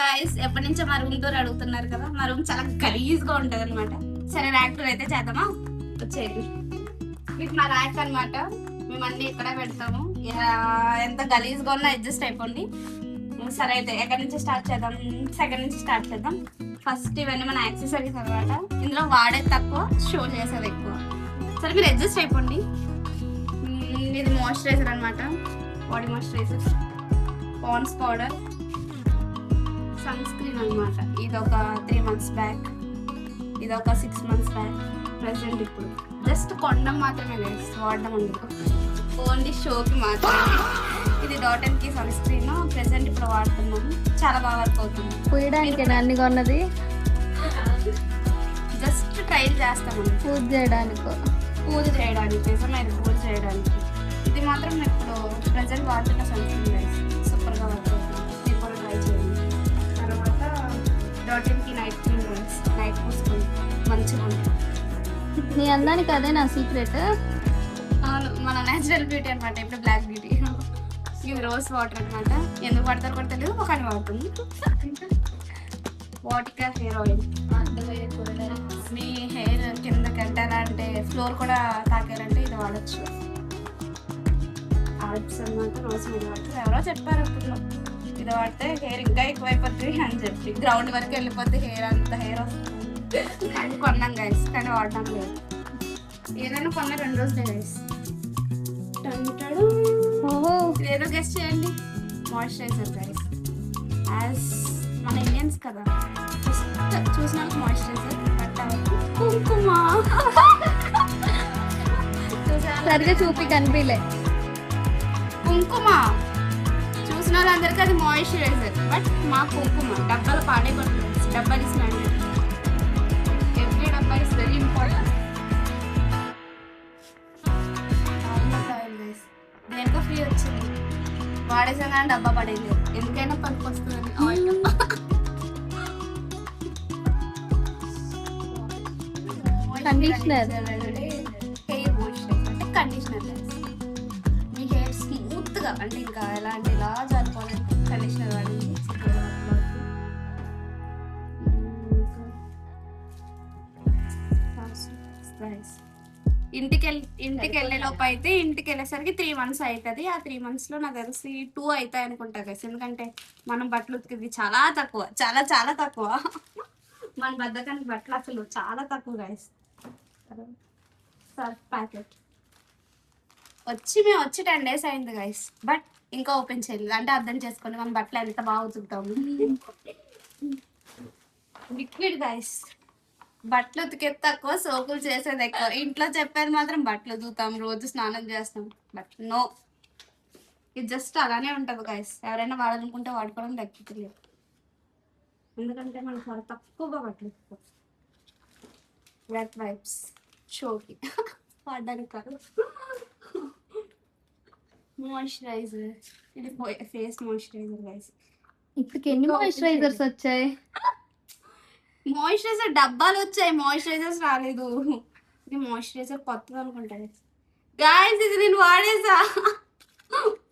Guys ఎప్పటి నుంచో మా రూమ్ టూర్ అడుగుతున్నారు కదా. మా రూమ్ చాలా గలీజ్ గా ఉంటది అనమాట. సరే ర్యాక్ టూర్ అయితే చేద్దామా, వచ్చేది. ఇది మా ర్యాక్ అనమాట. మేము అన్ని ఇక్కడే పెడతాము. ఎంత గలీజ్ గా ఉన్నా అడ్జస్ట్ అయిపోండి. సరే అయితే ఎక్కడి నుంచి స్టార్ట్ చేద్దాం? సెకండ్ నుంచి స్టార్ట్ చేద్దాం. ఫస్ట్ ఇవన్నీ మన యాక్సెసరీస్ అనమాట. ఇందులో వాడేది తక్కువ, షో చేసేది ఎక్కువ. సరే మీరు అడ్జస్ట్ అయిపోండి. ఇది మాయిశ్చరైజర్ అనమాట, body moisturiser, Pond's powder, sunscreen అనమాట. ఇది ఒక 3 months బ్యాక్, ఇది ఒక 6 months బ్యాక్. ప్రెసెంట్ ఇప్పుడు జస్ట్ కొనడం మాత్రమే లేదు, వాడడం ఉండదు, ఓన్లీ షోకి మాత్రమే. ఇది డాటన్కి సన్ స్క్రీన్ ప్రెసెంట్ ఇప్పుడు వాడుతున్నాము. చాలా బాగా వర్క్ అవుతుంది. పూయడానికి అన్ని కొన్నది జస్ట్ ట్రైల్ చేస్తామండి, పూజ చేయడానికి. పూజ చేయడానికి, నిజమైన పూజ చేయడానికి. ఇది మాత్రం ఇప్పుడు ప్రెసెంట్ వాడుతున్న సన్ స్క్రీన్ గైస్, సూపర్గా వర్క్ అవుతుంది. మీరు కూడా ట్రై చేయండి. తర్వాత డాటన్కి నైట్ క్రీమ్ గైస్, నైట్ పూసుకొని మంచిగా ఉంటుంది. నీ అందానికి అదే నా సీక్రెట్. మన నేచురల్ బ్యూటీ అనమాట, ఇప్పుడు బ్లాక్ బ్యూటీ. ఇది రోజ్ వాటర్ అనమాట. ఎందుకు పడతారు కూడా తెలియదు, ఒకటి వాడుతుంది. వాటికా హెయిర్ ఆయిల్. మీ హెయిర్ కింద కట్టాలంటే, ఫ్లోర్ కూడా తాకారంటే ఇది వాడచ్చు. ఆర్ట్స్ అనమాట, రోజ్ మీద వాడతారు. ఎవరో చెప్పారు అప్పుడు, ఇది వాడితే హెయిర్ ఇంకా ఎక్కువైపోతుంది అని చెప్పి. గ్రౌండ్ వరకు వెళ్ళిపోతే హెయిర్ అంత హెయిర్ వస్తుంది అని కొన్నాం గైస్, కానీ వాడడం లేదు. ఏదైనా కొన్న 2 రోజులే గైస్. ఓహో, ఏదో గెస్ట్ చేయండి. మాయిశ్చరైజర్ గైస్, యాజ్ మన ఇండియన్స్ కదా, ఫస్ట్ చూసిన మాయిశ్చరైజర్, కుంకుమ. సరిగా చూపి కనిపించలే. కుంకుమ చూసిన వాళ్ళందరికీ అది మాయిశ్చరైజర్, బట్ మా కుంకుమ డబ్బాలు పాడే కొట్టలేదు. డబ్బా ఇస్ మ్యాండేటరీ, ఎవ్రీ డబ్బా ఇస్ వెరీ ఇంపార్టెంట్. దేనికో ఫ్రీ వచ్చింది, వాడేసాం కానీ డబ్బా పడేది. ఎందుకైనా పనికి వస్తుందని ఆయిల్ డబ్బా. కండిషనర్, హెయిర్ మాయిశ్చరైజర్ అంటే కండిషనర్. మీ హెయిర్ స్మూత్ గా, అంటే ఇంకా ఎలా అంటే ఇలా జరుపుకోవాలంటే కండిషనర్ వాడింది. ఇంటికి వెళ్ళే లోపు అయితే, ఇంటికి వెళ్ళేసరికి 3 months అవుతుంది. ఆ 3 months లో నాకు తెలిసి 2 అవుతాయి అనుకుంటా గైస్. ఎందుకంటే మనం బట్టలు ఉతికింది చాలా తక్కువ, చాలా చాలా తక్కువ. మన బద్దకానికి బట్టలు అసలు చాలా తక్కువ గైస్. సర్ఫ్ ప్యాకెట్ మేము వచ్చి 10 days అయింది గైస్, బట్ ఇంకా ఓపెన్ చేయలేదు. అంటే అర్థం చేసుకోండి మన బట్టలు ఎంత బాగా ఉతుకుతాము. లిక్విడ్ గైస్, బట్టలు ఉతికేది తక్కువ, సోకులు చేసేది ఎక్కువ. ఇంట్లో చెప్పేది మాత్రం బట్టలు ఉతుకుతాం, రోజు స్నానం చేస్తాం, బట్ నో, ఇది జస్ట్ అలానే ఉంటుంది గైస్. ఎవరైనా వాడాలనుకుంటే వాడుకోవడం, లేకపోతే లేదు. ఎందుకంటే మనం చాలా తక్కువగా బట్టలు ఉతుకుతాం. వెట్ వైప్స్ షోకి వాడడానికి కాదు. మాయిశ్చరైజర్, ఇది ఫేస్ మాయిశ్చరైజర్ గైస్. ఇప్పటికి ఎన్ని మాయిశ్చరైజర్స్ వచ్చాయి? మాయిశ్చరైజర్ డబ్బాలు వచ్చాయి, మాయిశ్చరైజర్స్ రాలేదు. ఇది మాయిశ్చరైజర్ కొత్తది అనుకుంటా గాయస్. ఇది నేను వాడేసా,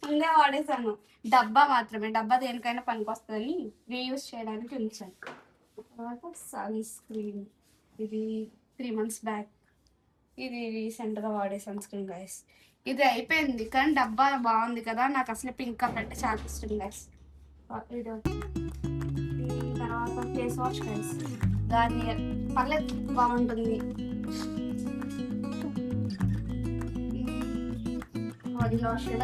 ముందే వాడేసాను. డబ్బా మాత్రమే, డబ్బా దేనికైనా పనికి వస్తుందని రీయూజ్ చేయడానికి ఉంచాను. తర్వాత సన్ స్క్రీన్, ఇది 3 months బ్యాక్. ఇది రీసెంట్గా వాడే సన్ స్క్రీన్ గైస్. ఇది అయిపోయింది, కానీ డబ్బా బాగుంది కదా, నాకు అసలు పింక్ కలర్ అంటే చాలా ఇష్టం గైస్. తర్వాత ఫేస్ వాష్ గైస్, గార్నియర్, పర్లేదు బాగుంటుంది. బాడీ లోషన్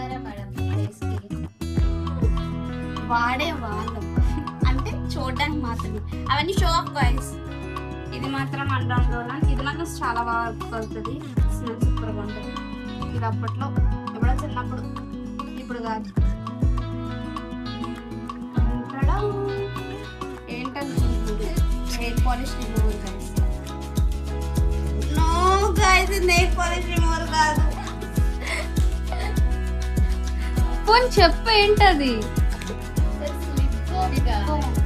వాడే వాళ్ళం, అంటే చూడడానికి మాత్రమే. అవన్నీ షో ఆఫ్ గైస్. ఇది మాత్రం అండర్ రోల్, ఇది మాత్రం చాలా బాగా వర్క్ అవుతుంది. స్మెల్ సూపర్గా ఉంటుంది. ఇది అప్పట్లో ఎప్పుడో చిన్నప్పుడు, ఇప్పుడు కాదు. ఏంటంటే nail polish remover guys. No guys, ఇది నెయిల్ పాలిష్ రిమూవర్ కాదు. ఫోన్ చెప్పు, ఏంటది?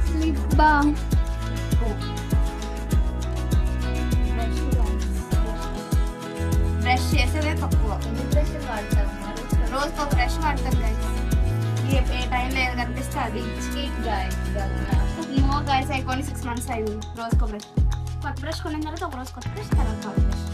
Slip balm. బ్రష్ చేసేదే తక్కువ, రోజుతో బ్రష్ వాడతాం గైస్. ఏ టైంలో ఏది కనిపిస్తే అది. 4 months అయింది రోజుకో బ్రష్. కొత్త బ్రష్ కొన్న తర్వాత ఒక రోజు కొత్త బ్రష్, తర్వాత కొత్త బ్రష్.